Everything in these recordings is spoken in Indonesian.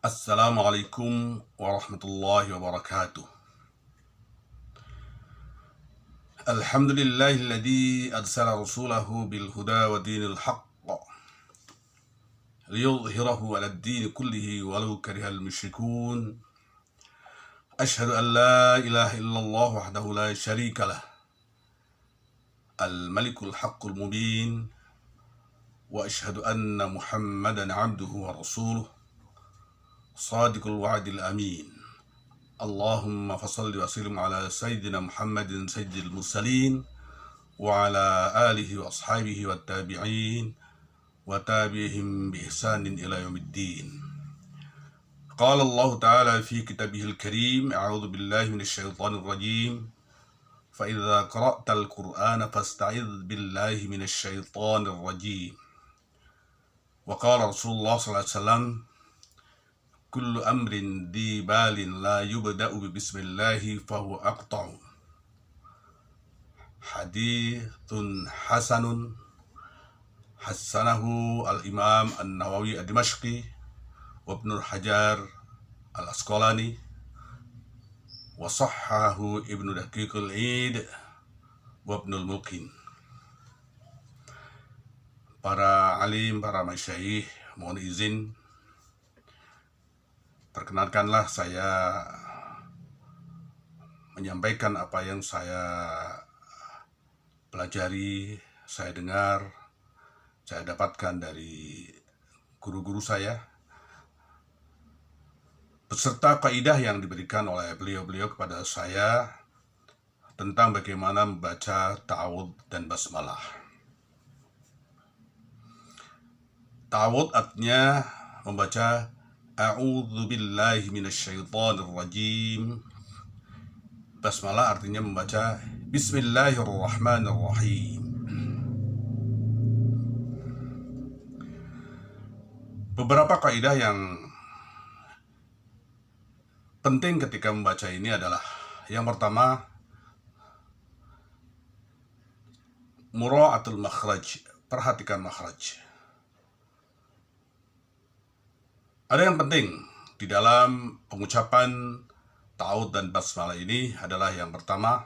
Assalamualaikum warahmatullahi wabarakatuh. Alhamdulillahilladzi arsala rasulahu bil huda wa dinil haqq liyudhhirahu 'alad din kullihi walau karihal musyrikun. Asyhadu an la ilaha illallah wahdahu la syarika lah. Al-malikul haqqul mubin. Wa asyhadu anna Muhammadan 'abduhu wa rasuluh. Shadiqul wa'dil amin. Allahumma fasalli wa sallim ala sayyidina Muhammadin sayyidil mursalin wa ala alihi wa ashabihi wa tabi'in wa tabi'ihim bi ihsanin ila yaumiddin. Qala Allah ta'ala fi kitabihil karim, a'udzu billahi minasyaitonir rajim. Fa idza qara'tal Qur'ana fasta'idz billahi minasyaitonir rajim. Wa qala Rasulullah sallallahu alaihi wasallam, kullu amrin di balin la yubda'u bi bismillahi fahuwa aqta'u. Hadithun hasanun hassanahu al-imam an-Nawawi ad-Dimashqi wa Ibnu Hajar al-Asqalani wa sahhahu Ibnu Daqiq al-Id wa Ibnu al-Mulqin. Para alim, para masyayikh, mohon izin perkenankanlah saya menyampaikan apa yang saya pelajari, saya dengar, saya dapatkan dari guru-guru saya, beserta kaidah yang diberikan oleh beliau-beliau kepada saya tentang bagaimana membaca ta'awudz dan basmalah. Ta'awudz artinya membaca a'udzu billahi minasyaitonir rajim. Basmalah artinya membaca bismillahirrahmanirrahim. Beberapa kaidah yang penting ketika membaca ini adalah, yang pertama, mura'atul makhraj, perhatikan makhraj. Ada yang penting di dalam pengucapan ta'awudz dan basmalah ini adalah, yang pertama,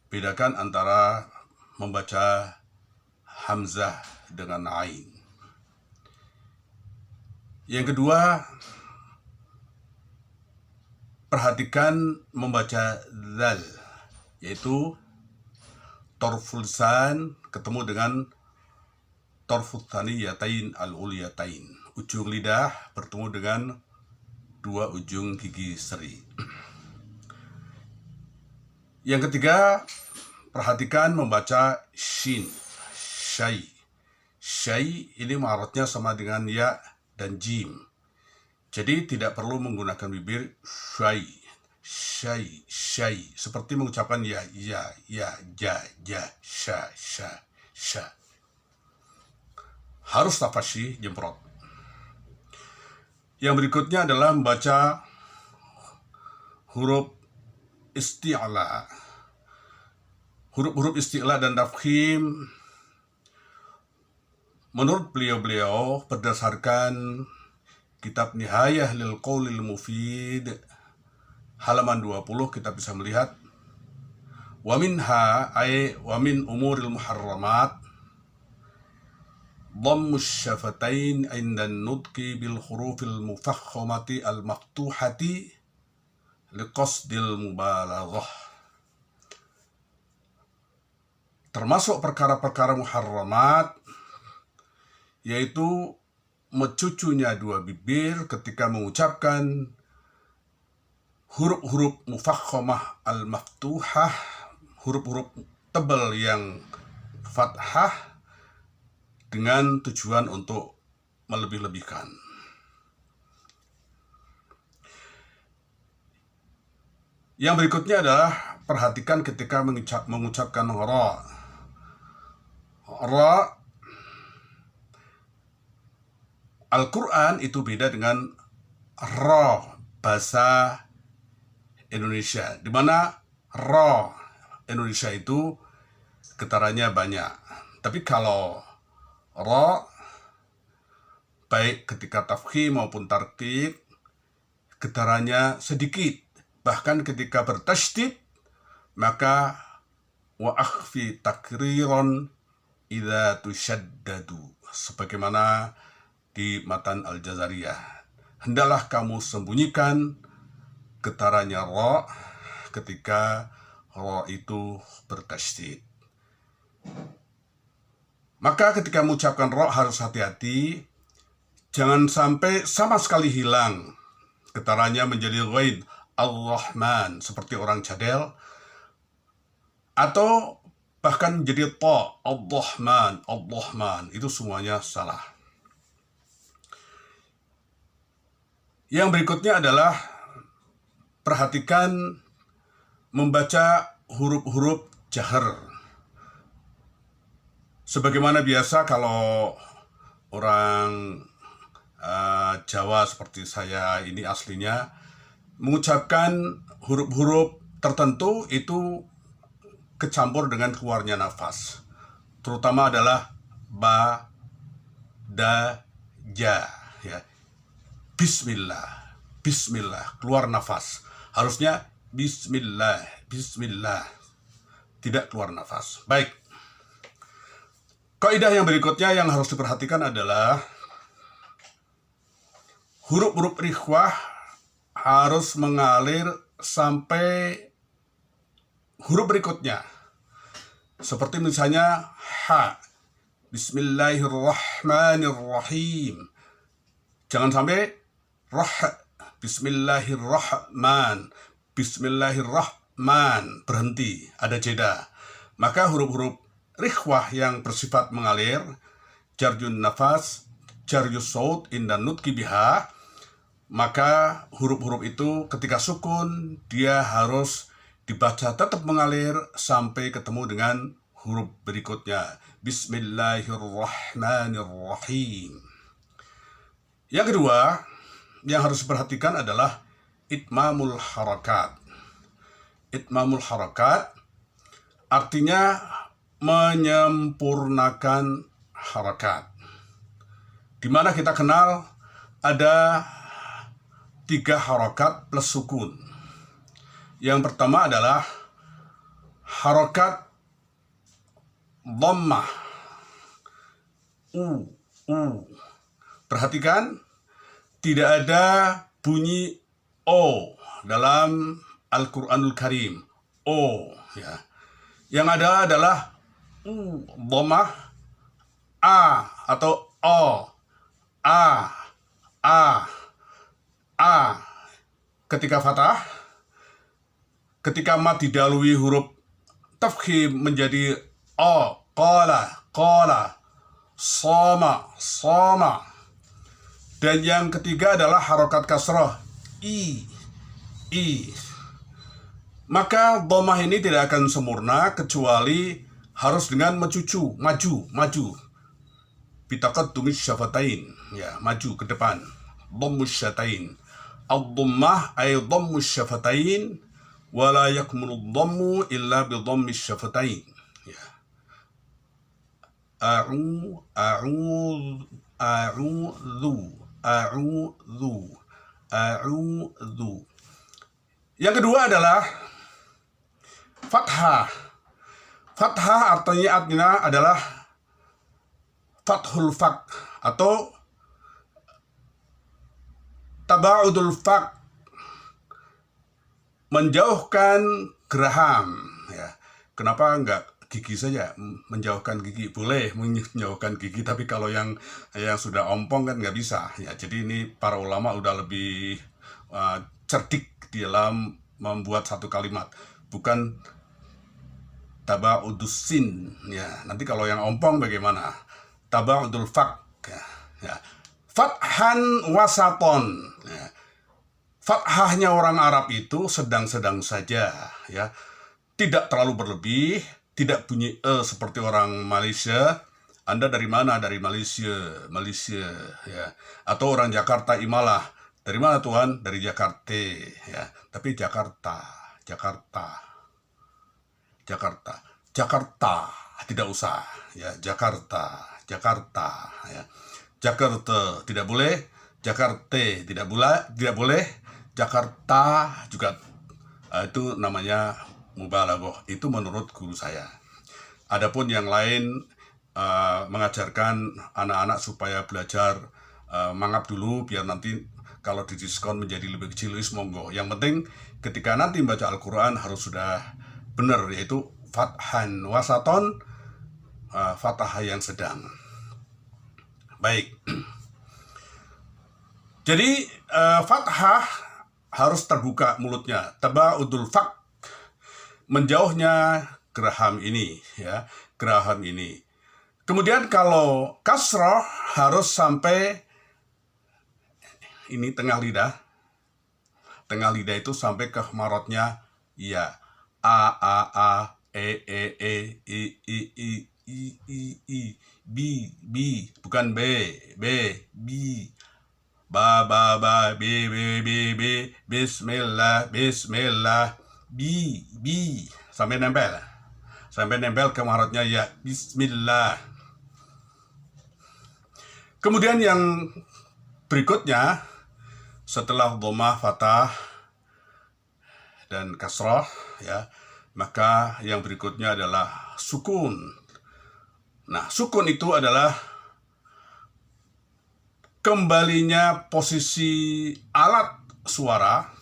bedakan antara membaca hamzah dengan ain. Yang kedua, perhatikan membaca zal, yaitu torful lisan ketemu dengan torful thaniyatain al-uliyatain. Ujung lidah bertemu dengan dua ujung gigi seri. Yang ketiga, perhatikan membaca shin, syai. Syai ini maharotnya sama dengan ya dan jim. Jadi tidak perlu menggunakan bibir syai, syai, syai. Seperti mengucapkan ya, ja, sya, sya, sya. Harus tafasyi, jemprot. Yang berikutnya adalah membaca huruf isti'la. Huruf-huruf isti'la dan tafkhim menurut beliau-beliau berdasarkan kitab Nihayah lil Qaulil Mufid halaman 20, kita bisa melihat wa minha ay wa min umuril muharramat dhammus syafatain inda nutqi bil hurufil mufakhamati al maftuhati liqasdil mubalaghah. Termasuk perkara-perkara muharramat yaitu mencucunya dua bibir ketika mengucapkan huruf-huruf mufakhamah al maftuhah, huruf-huruf tebal yang fathah, dengan tujuan untuk melebih-lebihkan. Yang berikutnya adalah perhatikan ketika mengucapkan ra. Ra, Al-Quran itu beda dengan ra bahasa Indonesia, di mana ra Indonesia itu getarannya banyak. Tapi kalau ra baik ketika tafkhim maupun tarqiq, getarannya sedikit. Bahkan ketika bertasydid, maka wa akhfi takriron idza tusyaddadu, sebagaimana di matan Al-Jazariyah. Hendaklah kamu sembunyikan getarannya ra ketika ra itu bertasydid. Maka ketika mengucapkan ra harus hati-hati, jangan sampai sama sekali hilang getarannya menjadi ghain Ar-Rahman seperti orang cadel, atau bahkan menjadi ta Ar-Rahman, Ar-Rahman, itu semuanya salah. Yang berikutnya adalah perhatikan membaca huruf-huruf jahar. Sebagaimana biasa kalau orang Jawa seperti saya ini aslinya mengucapkan huruf-huruf tertentu itu kecampur dengan keluarnya nafas. Terutama adalah ba, da, ja, ya. Bismillah, bismillah, keluar nafas. Harusnya bismillah, bismillah, tidak keluar nafas. Baik. Kaidah yang berikutnya yang harus diperhatikan adalah huruf-huruf ikhwah harus mengalir sampai huruf berikutnya. Seperti misalnya ha, bismillahirrahmanirrahim. Jangan sampai rah, bismillahirrahman, bismillahirrahman, berhenti, ada jeda. Maka huruf-huruf rikhwah yang bersifat mengalir, jarjun nafas, jarjus saut inda nutki biha, maka huruf-huruf itu ketika sukun dia harus dibaca tetap mengalir sampai ketemu dengan huruf berikutnya, bismillahirrahmanirrahim. Yang kedua yang harus diperhatikan adalah itmamul harakat. Itmamul harakat artinya menyempurnakan harakat. Di mana kita kenal ada 3 harakat plus sukun. Yang pertama adalah harakat dhammah. Perhatikan, tidak ada bunyi O dalam Al-Quranul Karim. O, ya. Yang ada adalah dhammah, A atau O, A, ketika fathah, ketika mat didahului huruf tafkhim menjadi O, qala, soma. Dan yang ketiga adalah harokat kasroh, I. Maka dhammah ini tidak akan sempurna kecuali harus dengan mencucu, maju. Bitaqaddumis syafatain, ya, maju ke depan. Dhammus syafatain. Ad-dhammah ay dhammus syafatain wa la yakmulu dhammu illa bi dhammis syafatain. Ya. A'udzu. Yang kedua adalah fathah. Fathah artinya adalah fathul fak atau taba'udul fak, menjauhkan geraham, ya. Kenapa enggak gigi saja? Menjauhkan gigi boleh, menjauhkan gigi, tapi kalau yang sudah ompong kan nggak bisa, ya. Jadi ini para ulama udah lebih cerdik di dalam membuat satu kalimat, bukan taba'udus sin, ya. Nanti kalau yang ompong bagaimana? Taba'udul fak, ya. Fathan wasaton, ya. Fathahnya orang Arab itu sedang-sedang saja, ya. Tidak terlalu berlebih, tidak bunyi seperti orang Malaysia. Anda dari mana? Dari Malaysia, ya. Atau orang Jakarta, Imalah. Dari mana Tuhan? Dari Jakarta, ya. Tapi Jakarta, tidak usah, ya. Jakarta, ya. Jakarta tidak boleh, Jakarta tidak boleh, Jakarta juga. Itu namanya mubalaghah. Itu menurut guru saya. Adapun yang lain mengajarkan anak-anak supaya belajar mangap dulu biar nanti kalau didiskon menjadi lebih kecil, monggo. Yang penting ketika nanti baca Al-Quran harus sudah benar, yaitu fathan wasaton, fathah yang sedang. Baik. Jadi fathah harus terbuka mulutnya, tabaudul fak, menjauhnya geraham ini, ya, geraham ini. Kemudian kalau kasrah harus sampai ini tengah lidah. Tengah lidah itu sampai ke marotnya, ya, a, e, i, b, bukan b, b, ba, b, bismillah, b, sampai nempel ke marotnya, ya, bismillah. Kemudian yang berikutnya setelah dhammah, fathah dan kasrah, ya, maka yang berikutnya adalah sukun. Nah, sukun itu adalah kembalinya posisi alat suara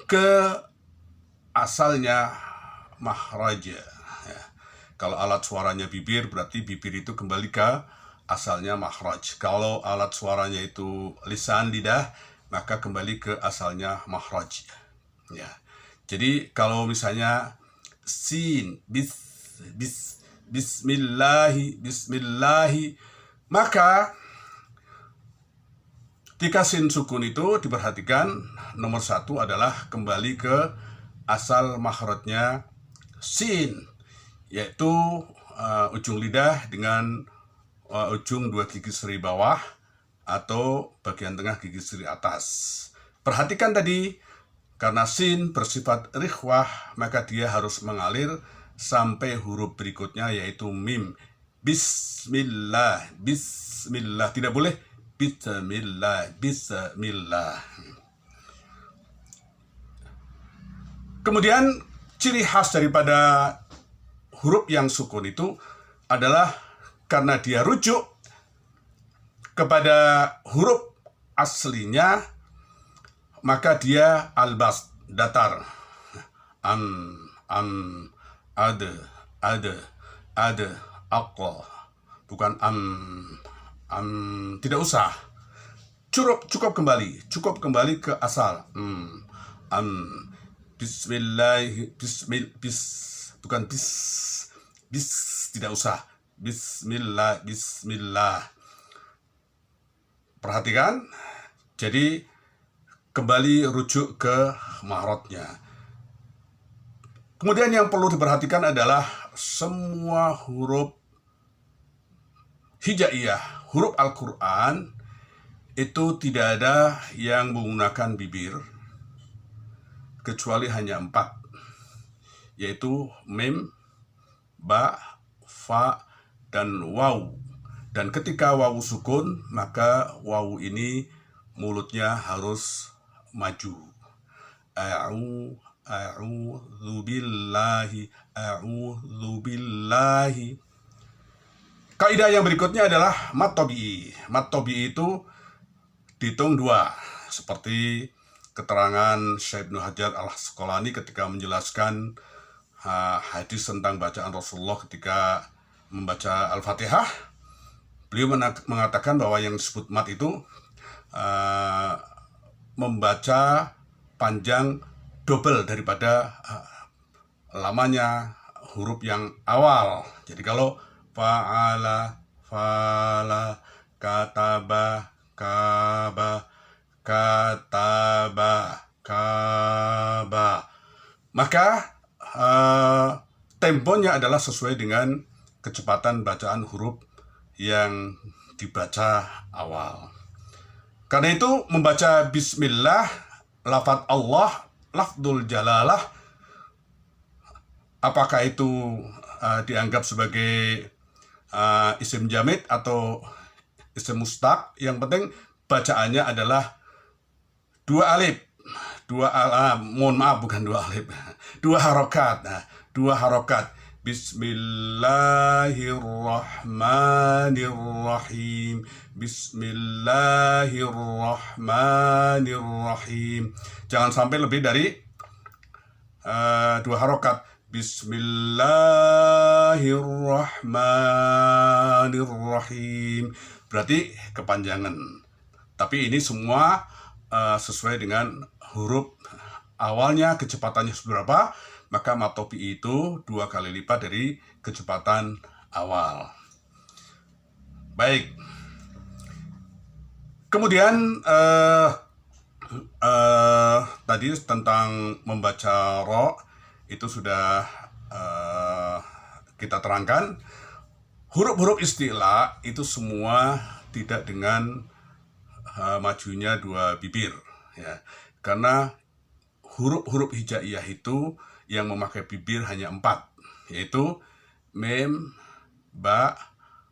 ke asalnya makhraj. Ya. Kalau alat suaranya bibir, berarti bibir itu kembali ke asalnya makhraj. Kalau alat suaranya itu lisan, lidah, maka kembali ke asalnya makhraj. Ya. Jadi kalau misalnya sin, bismillahi, maka ketika sin sukun itu diperhatikan, nomor satu adalah kembali ke asal makhrajnya sin, yaitu ujung lidah dengan ujung dua gigi seri bawah atau bagian tengah gigi seri atas. Perhatikan tadi, karena sin bersifat rikhwah, maka dia harus mengalir sampai huruf berikutnya, yaitu mim. Bismillah, tidak boleh bismillah. Kemudian ciri khas daripada huruf yang sukun itu adalah karena dia rujuk kepada huruf aslinya, maka dia albas, datar. Ada, aqla. Bukan tidak usah. Cukup kembali ke asal. Bismillah, bukan bis, tidak usah. Bismillah. Perhatikan, jadi kembali rujuk ke mahrotnya. Kemudian yang perlu diperhatikan adalah semua huruf hijaiyah, huruf Al-Quran itu tidak ada yang menggunakan bibir, kecuali hanya 4, yaitu mim, ba, fa, dan waw. Dan ketika waw sukun, maka waw ini mulutnya harus maju. A'udzu billahi. Kaidah yang berikutnya adalah mat tabi'i. Mat tabi'i itu dihitung 2, seperti keterangan Syekh Ibnu Hajar Al-Asqalani ketika menjelaskan hadis tentang bacaan Rasulullah ketika membaca Al-Fatihah. Beliau mengatakan bahwa yang disebut mat itu membaca panjang double daripada lamanya huruf yang awal. Jadi kalau fa'ala, fala, kataba, kaba, maka temponya adalah sesuai dengan kecepatan bacaan huruf yang dibaca awal. Karena itu membaca bismillah, lafaz Allah, lafzul jalalah, apakah itu dianggap sebagai isim jamid atau isim mustaq. Yang penting bacaannya adalah 2 alif. Mohon maaf, bukan 2 alif. 2 harokat. Nah, 2 harokat. Bismillahirrahmanirrahim. Bismillahirrahmanirrahim. Jangan sampai lebih dari 2 harokat. Bismillahirrahmanirrahim. Berarti kepanjangan. Tapi ini semua sesuai dengan huruf awalnya, kecepatannya seberapa, maka matopi itu 2 kali lipat dari kecepatan awal. Baik. Kemudian tadi tentang membaca ro itu sudah kita terangkan. Huruf-huruf isti'la itu semua tidak dengan majunya 2 bibir, ya. Karena huruf-huruf hijaiyah itu yang memakai bibir hanya 4, yaitu mim, ba,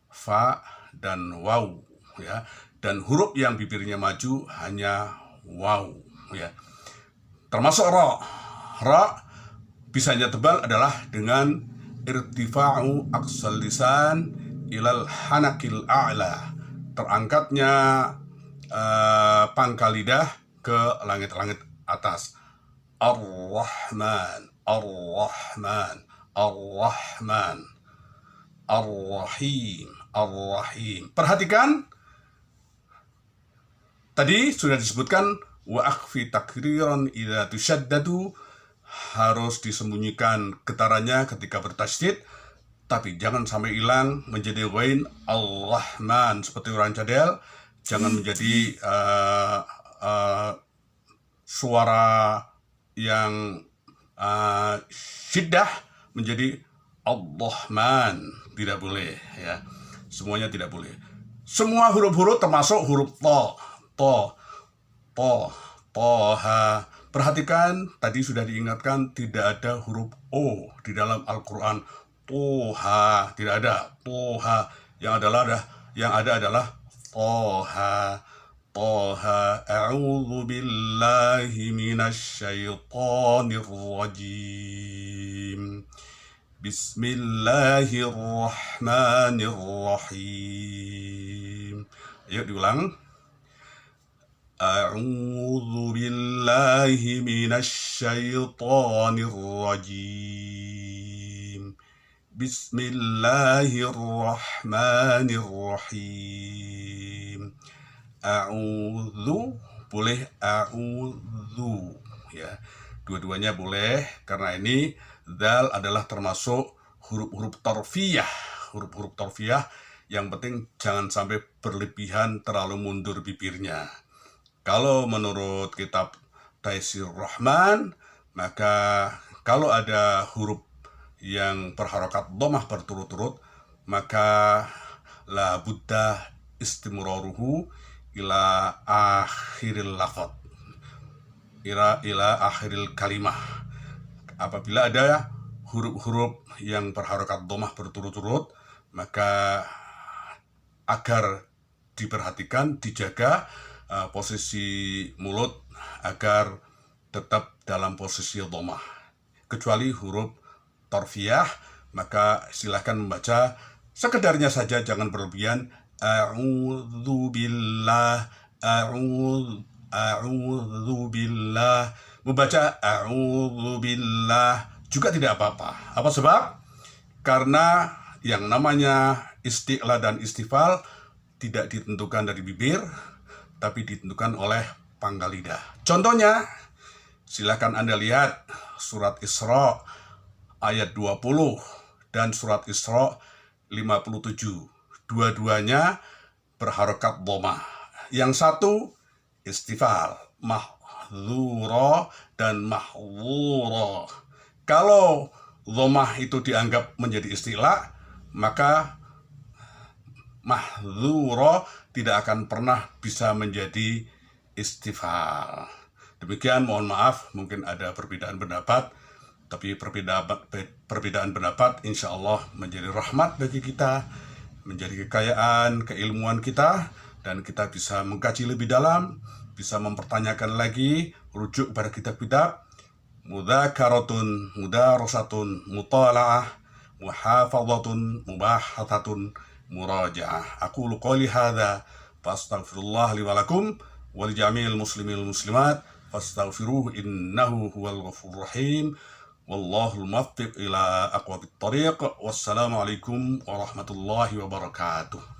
fa, dan waw, ya. Dan huruf yang bibirnya maju hanya waw, ya. Termasuk ro. Ro bisanya tebal adalah dengan irtifa'u aqsal lisan ilal hanakil a'la, terangkatnya pangkal lidah ke langit-langit atas. Ar-Rahman, Ar-Rahman, Ar-Rahman, Ar-Rahim, Ar-Rahim. Perhatikan, tadi sudah disebutkan wa akhfi takriran idza tushaddadu, harus disembunyikan getarannya ketika bertasydid, tapi jangan sampai hilang menjadi ghain Ar-Rahman seperti orang cadel. Jangan menjadi suara yang syiddah menjadi Ar-Rahman. Tidak boleh, ya. Semuanya tidak boleh. Semua huruf-huruf termasuk huruf toha. Perhatikan, tadi sudah diingatkan tidak ada huruf O di dalam Al-Quran. Toha, tidak ada. Toha, yang ada adalah Toha. Toha, a'udzu billahi minasyaitonir rajim. Bismillahirrahmanirrahim. Ayo diulang. A'udzu billahi minasyaitonir rajim. Bismillahirrahmanirrahim. A'udzu, boleh a'udzu, ya. Dua-duanya boleh, karena ini dal adalah termasuk huruf-huruf torfiyah. Huruf-huruf torfiyah, yang penting jangan sampai berlebihan terlalu mundur bibirnya. Kalau menurut kitab Taisir Rahman, maka kalau ada huruf yang berharokat dhammah berturut-turut, maka la buddha istimraruhu ila akhiril lafaz, ila akhiril kalimah. Apabila ada huruf-huruf yang berharokat dhammah berturut-turut, maka agar diperhatikan, dijaga posisi mulut agar tetap dalam posisi dhammah. Kecuali huruf torfiyah, maka silahkan membaca sekedarnya saja, jangan berlebihan. A'udzu billah, a'udzu billah. Membaca a'udzu billah juga tidak apa-apa. Apa sebab? Karena yang namanya isti'la dan istifal tidak ditentukan dari bibir, tapi ditentukan oleh pangkal lidah. Contohnya, silakan Anda lihat surat Isra ayat 20 dan surat Isra 57. Dua-duanya berharokat dhammah. Yang satu istifal, mahdzura dan mahdzura. Kalau dhammah itu dianggap menjadi istilah, maka mahdzura tidak akan pernah bisa menjadi istifal. Demikian, mohon maaf, mungkin ada perbedaan pendapat, tapi perbedaan pendapat insya Allah menjadi rahmat bagi kita, menjadi kekayaan keilmuan kita, dan kita bisa mengkaji lebih dalam, bisa mempertanyakan lagi, rujuk pada kitab-kitab, mudzakarotun, mudarasatun, mutala'ah, muhafadzatun, mubahathatun, muraja'ah. Aqulu qouli hadza fastaghfirullah li wa lakum wa li jami'il muslimin wal muslimat fastaghfiruhu innahu huwal ghafurur rahim. Wallahul muwaffiq ila aqwamit thariq. Wassalamu alaikum warahmatullahi wabarakatuh.